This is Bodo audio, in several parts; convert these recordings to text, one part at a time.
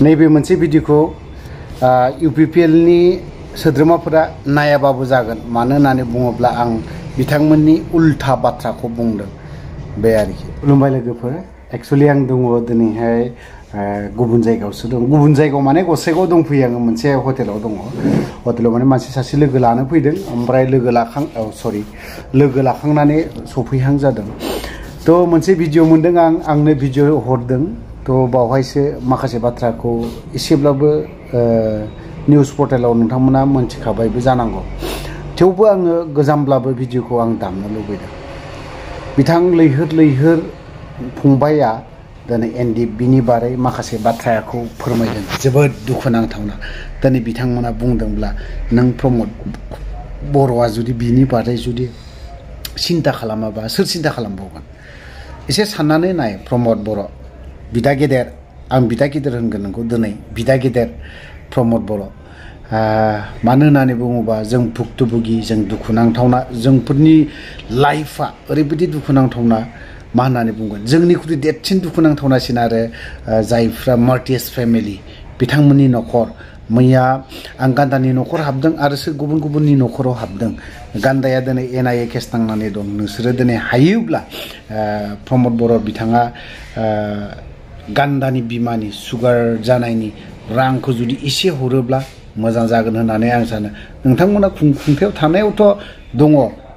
नैबे मोनसे भिडिअखौ UPPL नि सोद्रोमाफोरा नायाबाबो जागोन मानो होननानै बुङोब्ला आं बिथांमोननि उल्था बाथ्राखौ बुंदों बे आरोखि खुलुमबाय लोगोफोर एक्चुअली आं दङ दिनैहाय गुबुन जायगायावसो दं गुबुन जायगायाव माने गसाइगाव दंफैयो आङो मोनसे हटेलाव दङ हटेलाव माने मानसि सासे लोगो लानो फैदों ओमफ्राय लोगो लाखांनानै सफैहां जादों तो मोनसे भिडिअ मोनदों आंनो भिडिअ हरदों तो बावहायसो माखासे बाथ्राखौ एसेब्लाबो निउस पर्टेलाव नोंथांमोना मोनथिखाबायबो जानांगौ थेवबो आङो गोजामब्लाबो भिडिअखौ आं दामनो लुबैदों बिथां लैहोर फंबाया दिनै NDFB नि बारै माखासे बाथ्राखौ फोरमायदों जोबोद दुखुनांथावना दिनै बिथांमोना बुंदोंब्ला नों प्रमद बर'आ जुदि बिनि बारै जुदि सिन्ता खालामाबा सोर सिन्ता खालामबावगोन एसे साननानै नाय प्रमद बर' बिदा गेदेर आं बिदा गेदेर होनगोन नोंखौ दिनै बिदा गेदेर प्रमद बर' मानो होननानै बुङोबा जों भुक्तभोगि जों दुखुनांथावना जोंफोरनि लाइफआ ओरैबायदि दुखुनांथावना मा होननानै बुंगोन जोंनिख्रुइ देरसिन दुखुनांथावनासिन आरो जायफ्रा मार्टियास फेमिलि बिथांमोननि न'खर मैया आं गान्दानि न'खर हाबदों आरो गुबुननि न'खराव हाबदों गान्दाया दिनै NIA केस नांनानै दं नोंसोरो दिनै हायोब्ला प्रमद बर' बिथाङा गान्दानि बिमानि सुगार जानायनि रांखौ जुदि एसे हरोब्ला मोजां जागोन होननानै आं सानो नोंथांमोना खुंथायाव थानायावथ' दङ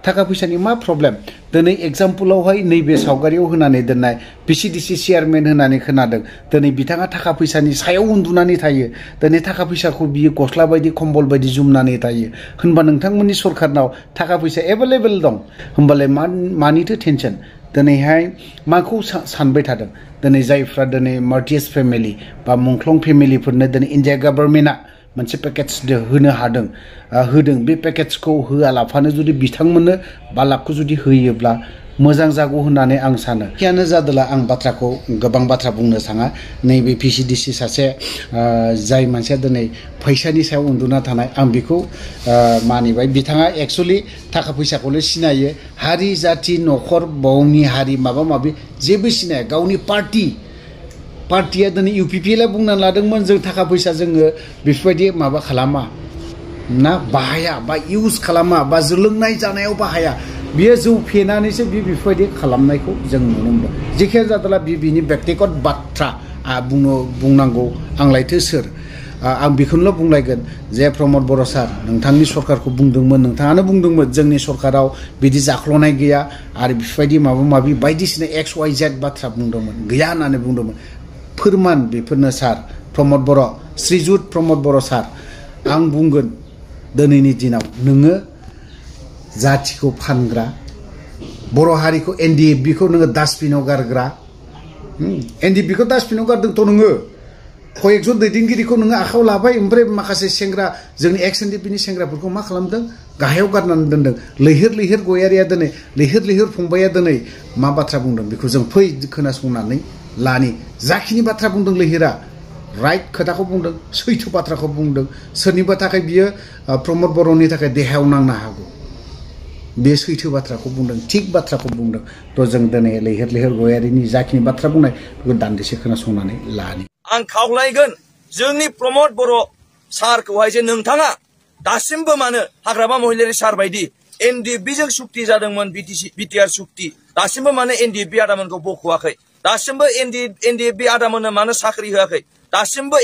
थाखा फैसानि मा प्रब्लेम दिनै एग्जाम्पलावहाय नैबे सावगारियाव होनानै दोननाय PCDC चेयारमेन होननानै खोनादों दिनै बिथाङा थाखा फैसानि सायाव उन्दुनानै थायो दिनै थाखा फैसाखौ बियो गस्ला बायदि कम्बल बायदि जुमनानै थायो होनबा नोंथांमोननि सरकारनाव थाखा फैसा एभेलेबेल दं होनबालाय मानिथो टेनसन दिनैहाय माखौ सानबाय थादों दिनै जायफ्रा दिनै मार्टियास फेमिलि बा मुंख्लं फेमिलिफोरनो दिनै इन्डिया गभर्नमेन्टआ मोनसे पेकेज होदों बे पेकेजखौ होआलाफानो जुदि बिथांमोननो 5 लाखखौ जुदि होयोब्ला मोजां जागौ होननानै आं सानो यानो जादोला आं बाथ्राखौ गोबां बाथ्रा बुंनो थाङा नैबे PCDC सासे जाय मानसिया दिनै फैसानि सायाव उन्दुना थानाय आं बेखौ मानिबाय बिथाङा एक्चुअली थाखा फैसाखौल' सिनायो हारि जाति न'खर बावनि हारि माबा माबि जेबो सिनाया गावनि पार्टिया दिनै UPPL बुंनानै लादोंमोन जों थाखा फैसा जोङो बेफोरबायदि माबा खालामा ना बाहाया बा इउज खालामा बा लोंनाय जानायाव बाहाया बियो जौ फेनानैसो बेफोरबायदि खालामनायखौ जों नुनो मोनदों जेखियानो जादोला बिनि व्यक्तिगत बाथ्रा बुंनांगौ आंलायथो सोर आं बेखौनो बुंलायगोन जे प्रमद बर' सार नोंथांनि सरकारखौ बुंदोंमोन नोंथाङानो बुंदोंमोन जोंनि सरकाराव बिदि जाख्ल'नाय गैया आरो बेफोरबायदि माबा बायदिसिना XYZ बाथ्रा बुंदोंमोन गैया होननानै बुंदोंमोन फोरमान बेफोरनो सार प्रमद बर' श्रीजुत प्रमद बर' सार आं बुंगोन दिनैनि दिनाव नोङो जातिखौ फानग्रा बर' हारिखौ NDFB खौ नोङो डास्टबिनाव गारग्रा NDFB खौ डास्टबिनाव गारदोंथ' नोङो कयेकजन दैदेनगिरिखौ नोङो आखायाव लाबाय ओमफ्राय माखासे सेंग्रा जोंनि NDFB नि सेंग्राफोरखौ मा खालामदों गाहायाव गारनानै दोनदों लैहोर गयारिया दिनै लैहोर फंबाया दिनै मा बाथ्रा बुंदों बेखौ जों फै खोनासंनानै लानि जाखिनि बाथ्रा बुंदों लैहोरा राइट खोथाखौ बुंदों सैथो बाथ्राखौ बुंदों सोरनिबा थाखाय बियो प्रमद बर'नि थाखाय देहायाव नांनो हागौ बे सैथो बाथ्राखौ बुंदों थिग बाथ्राखौ बुंदों थ' जों दिनै लैहोर गयारिनि जाखिनि बाथ्रा बुंनाय बेखौ दान्दिसे खोनासंनानै लानि आं खावलायगोन जोंनि प्रमद बर' सारखौहाय जे नोंथाङा दासिमबो मानो हाग्रामा महिलारि सार बायदि NDFB जों सुक्ति जादोंमोन BTR सुक्ति दासिमबो मानो NDFB आदामोनखौ बख'वाखै दासिमबो NDFB आदामोननो मानो साख्रि होआखै दासिमबो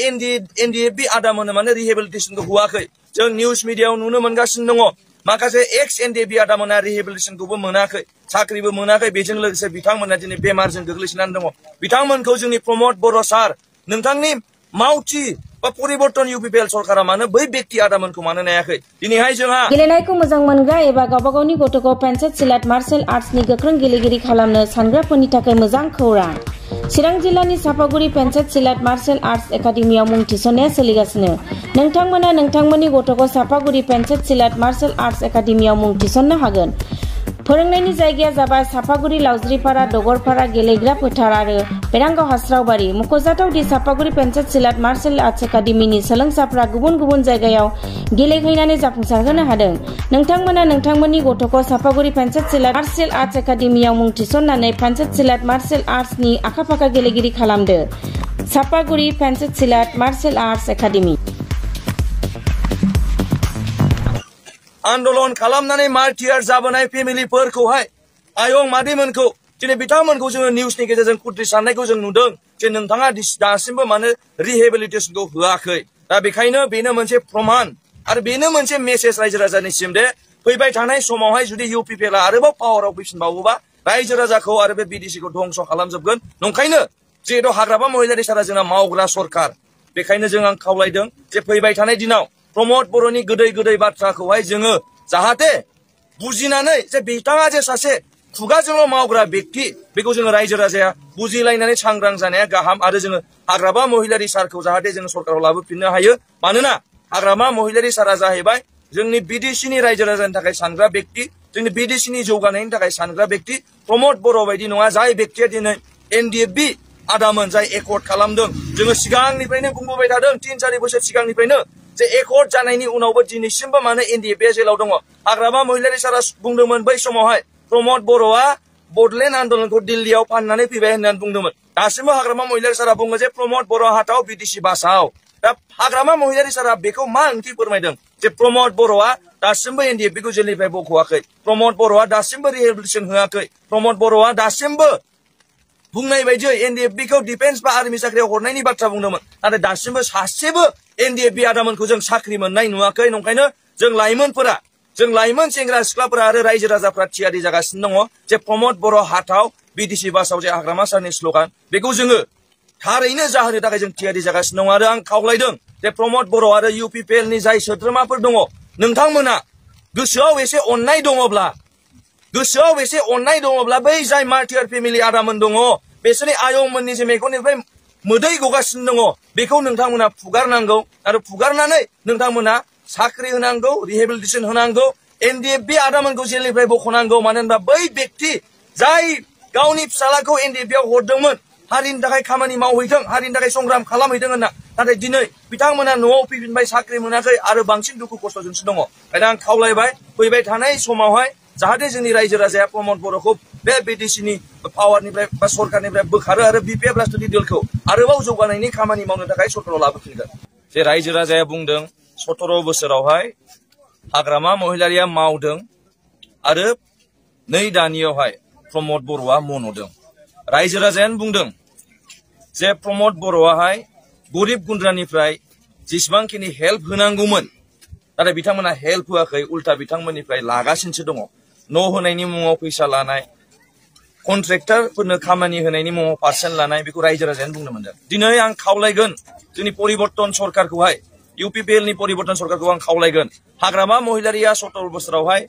NDFB आदामोननो मानो रिहेबिलिटेसनखौ होआखै जों निउस मिडियायाव नुनो मोनगासिनो दङ माखासे NDFB आदामोना रिहेबिलिटेसनखौबो मोनाखै साख्रिबो मोनाखै बेजों लोगोसे बिथांमोना दिनै बेमारजों गोग्लैसोनानै दङ बिथांमोनखौ जोंनि प्रमद बर' सार नोंथांनि मावथि बा परिबर्तन UPPL सरकारा मानो बै व्यक्ति आदामोनखौ मानो नायाखै दिनैहाय जोंहा गेलेनायखौ मोजां मोनग्रा एबा गावबा गावनि गथ'खौ पेन्सिल सिलाट मार्शल आर्ट्सनि गोख्रों गेलेगिरि खालामनो सानग्राफोरनि थाखाय मोजां खौरां चिरां जिल्लानि सापागुरि पेन्सिल सिलाट मार्शल आर्ट्स एकाडेमियाव मुं थिसननाया सोलिगासिनो नोंथांमोना नोंथांमोननि गथ'खौ सापागुरि पेन्सिल सिलाट मार्शल आर्ट्स एकाडेमियाव मुं थिसननो हागोन फोरोंनायनि जायगाया जाबाय सापागुरि लावज्रिपारा दगरपारा गेलेग्रा फोथार आरो बेरांगाव हास्रावबारि मख'जाथाव दि सापागुरि पेन्सिल सिलाट मार्शल आर्ट्स एकाडेमिनि सोलोंसाफ्रा गुबुन जायगायाव गेलेहैनानै जाफुंसारहोनो हादों नोंथांमोना नोंथांमोननि गथ'खौ सापागुरि पेन्सिल सिलाट मार्शल आर्ट्स एकाडेमियाव मुं थिसननानै पेन्सिल सिलाट मार्शल आर्ट्सनि आखा-फाखा गेलेगिरि खालामदो Sapaguri pencil सिलाट martial arts academy आन्दोलन खालामनानै मार्टियार जाबोनाय फेमिलिफोरखौहाय आयं मादैमोनखौ दिनै बिथांमोनखौ जोङो निउसनि गेजेरजों खुद्रि साननायखौ जों नुदों जे नोंथाङा दासिमबो मानो रिहेबिलिटेसनखौ होआखै दा बेखायनो बेनो मोनसे प्रमान आरो बेनो मोनसे मेसेज रायजो राजानिसिम दे फैबाय थानाय समावहाय जुदि इउपिपिएलआ आरोबाव पावाराव फैफिनबावोबा रायजो राजाखौ आरो बे बिडिसिखौ ध्वंस खालामजोबगोन नंखायनो जिहेतु हाग्रामा महिलारि सारा जोंना मावग्रा सरकार बेखायनो जों आं खावलायदों जे फैबाय थानाय दिनाव प्रमद बर'नि गोदै गोदै बाथ्राखौहाय जोङो जाहाथे बुजिनानै जे बिथाङा जे सासे खुगाजोंल' मावग्रा व्यक्ति बेखौ जोङो रायजो राजाया बुजिलायनानै सांग्रां जानाया गाहाम आरो जोङो हाग्रामा महिलारि सारखौ जाहाथे जोङो सरकाराव लाबोफिननो हायो मानोना हाग्रामा महिलारि सारा जाहैबाय जोंनि बिडिसिनि रायजो राजानि थाखाय सानग्रा व्यक्ति जोंनि बिडिसिनि जौगानायनि थाखाय सानग्रा व्यक्ति प्रमद बर' बायदि नङा जाय व्यक्तिया दिनै एनडिएफबि आदामोन जाय एकर्ड खालामदों जोङो सिगांनिफ्रायनो बुंबोबाय थादों 3-4 बोसोर सिगांनिफ्रायनो जे एकर्ड जानायनि उनावबो दिनैसिमबो मानो एनडिएफबिआ जेलाव दङ हाग्रामा महिलारि सारा बुंदोंमोन बै समावहाय प्रमद बर'आ बडलेण्ड आन्दोलनखौ दिल्लीयाव फाननानै फैबाय होननानै बुंदोंमोन दासिमबो हाग्रामा महिलारि सारा बुङो जे प्रमद बर' हाथाव बिडिसि बासाव दा हाग्रामा महिलारि सारा बेखौ मा ओंथि फोरमायदों जे प्रमद बर'आ दासिमबो एनडिएफबिखौ जेलनिफ्राय बख'वाखै प्रमद बर'आ दासिमबो रिहेबिलिटेसन होआखै प्रमद बर'आ दासिमबो बुंनाय बायदियै एनडिएफबिखौ डिफेन्स बा आर्मि साख्रियाव हरनायनि बाथ्रा बुंदोंमोन नाथाय दासिमबो सासेबो एनडिएफबि आदामोनखौ जों साख्रि मोननाय नुवाखै नंखायनो जों लाइमोनफोरा जों लाइमोन सेंग्रा सिख्लाफोरा आरो रायजो राजाफोरा थियारि जागासिनो दङ जे प्रमद बर' हाथाव बिडिसि बासाव जे हाग्रामा सारनि स्ल'गान बेखौ जोङो थारैनो जाहोनो थाखाय जों थियारि जागासिनो दङ आरो आं खावलायदों जे प्रमद बर' आरो इउपिपिएलनि जाय सोद्रोमाफोर दङ नोंथांमोना गोसोआव एसे अननाय दङब्ला बै जाय मार्टियार फेमिलि आदामोन दङ बिसोरनि आयंमोननि जे मेगननिफ्राय मोदै गगासिनो दङ बेखौ नोंथांमोना फुगारनांगौ आरो फुगारनानै नोंथांमोना साख्रि होनांगौ रिहेबिलिटेसन होनांगौ एनडिएफबि आदामोनखौ जेलनिफ्राय बख'नांगौ मानो होनबा बै व्यक्ति जाय गावनि फिसालाखौ एनडिएफबिआव हरदोंमोन हारिनि थाखाय खामानि मावहैथों हारिनि थाखाय संग्राम खालामहैथों होनना नाथाय दिनै बिथांमोना न'आव फैफिनबाय साख्रि मोनाखै आरो बांसिन दुखु खस्थ'जोंसो दङ ओंखायनो आं खावलायबाय फैबाय थानाय समावहाय जाहाथे जोंनि रायजो राजाया प्रमद बर'खौ बे बिडिसिनि पावारनिफ्राय बा सरकारनिफ्राय बोखारो आरो बिपिएफ राष्ट्रवादी दलखौ आरोबाव जौगानायनि खामानि मावनो थाखाय सरकाराव लाबोफिनगोन जे रायजो राजाया बुंदों 17 बोसोरावहाय हाग्रामा महिलारिया मावदों आरो 2 दानियावहाय प्रमद बर'आ मन'दों रायजो राजायानो बुंदों जे प्रमद बर'आहाय गरिब गुन्द्रानिफ्राय जेसेबांखिनि हेल्प होनांगौमोन नाथाय बिथांमोना हेल्प होआखै उल्टा बिथांमोननिफ्राय लागासिनोसो दङ न' होनायनि मुङाव फैसा लानाय कन्ट्रेक्टरफोरनो खामानि होनायनि मुङाव पार्सेन्ट लानाय बेखौ रायजो राजायानो बुंनो मोनदों दिनै आं खावलायगोन जोंनि परिबर्तन सरकारखौहाय इउपिपिएलनि परिबर्तन सरकारखौ आं खावलायगोन हाग्रामा महिलारिया 17 बोसोरावहाय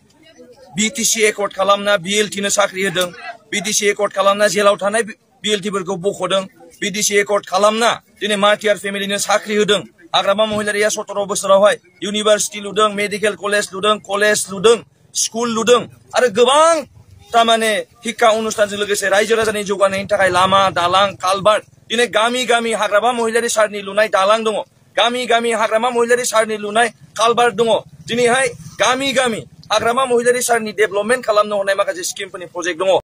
बिटिसि एकर्ड खालामना बिएलटिनो साख्रि होदों बिडिसि एकर्ड खालामना जेलाव थानाय बिएलटिफोरखौ बख'दों बिडिसि एकर्ड खालामना दिनै मार्टियार फेमिलिनो साख्रि होदों हाग्रामा महिलारिया 17 बोसोरावहाय इउनिभार्सिटि लुदों मेडिकेल कलेज लुदों स्कुल लुदों आरो गोबां तारमाने शिक्षा अनुष्ठानजों लोगोसे रायजो राजानि जौगानायनि थाखाय लामा दालां कालभार्ट दिनै गामि गामि हाग्रामा महिलारि सारनि लुनाय दालां दङ गामि गामि हाग्रामा महिलारि सारनि लुनाय कालभार्ट दङ दिनैहाय गामि गामि हाग्रामा महिलारि सारनि डेभेलपमेन्ट खालामनो हरनाय माखासे स्किमफोरनि प्रजेक्ट दङ